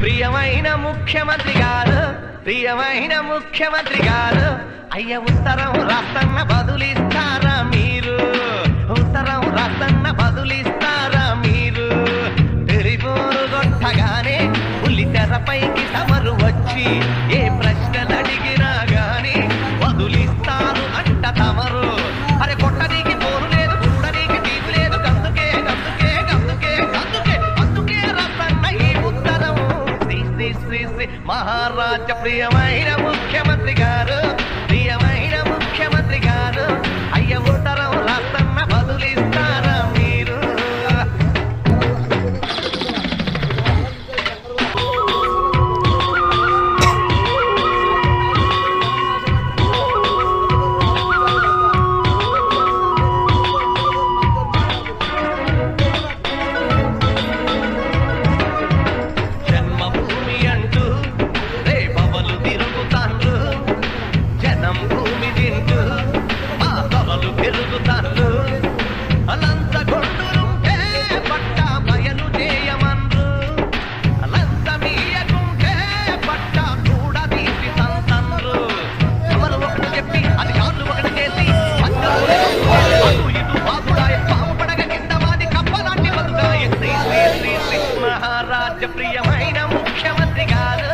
ప్రియమైన ముఖ్యమంత్రి గారు, ప్రియమైన ముఖ్యమంత్రి గారు, అయ్య ఉత్తరం రాస్తన్న బదులిస్తారా మీరు? ఉత్తరం రాస్తన్న బదులిస్తారా మీరు? టెలిఫోను కొట్టగానే పులి తెరపైకి తమరు వచ్చి ఏ ప్రశ్నలు అడిగినా గాని బదులిస్తారు అంట తమరు. అరే కొట్టనీకి పోరు లేదు, చూడనీకి తీరు లేదు, గందుకే గందుకే గందుకే గందుకే అందుకే రాస్తన్న ఈ ఉత్తరం. శ్రీ శ్రీ శ్రీ శ్రీ మహారాజ ప్రియమైన ముఖ్యమంత్రి గారు, ప్రియమైన ముఖ్యమంత్రి గారు, అయ్య ఉత్తరం రాస్తన్న బదులిస్తారా మీరు? జన్మభూమి అంటూ రేపవలు తిరుగుతాండ్రు, జనం భూమి తింటూ మా సభలు పెరుగుతాండ్రు. లంచగొండులుంటే పట్ట బయలు చేయమన్రు, లంచమీయకుంటే పట్ట కూడా తీసి తంతండ్రు. ఎవరు ఒకటి చెప్పి అధికారులు ఒకటి చేసి అటు ఇటు బాబుడాయ పాము పడగ కింద మాది కప్పలాంటి బతుకాయ. శ్రీ శ్రీ శ్రీ శ్రీ మహారాజ ప్రియమైన ముఖ్యమంత్రి గారు,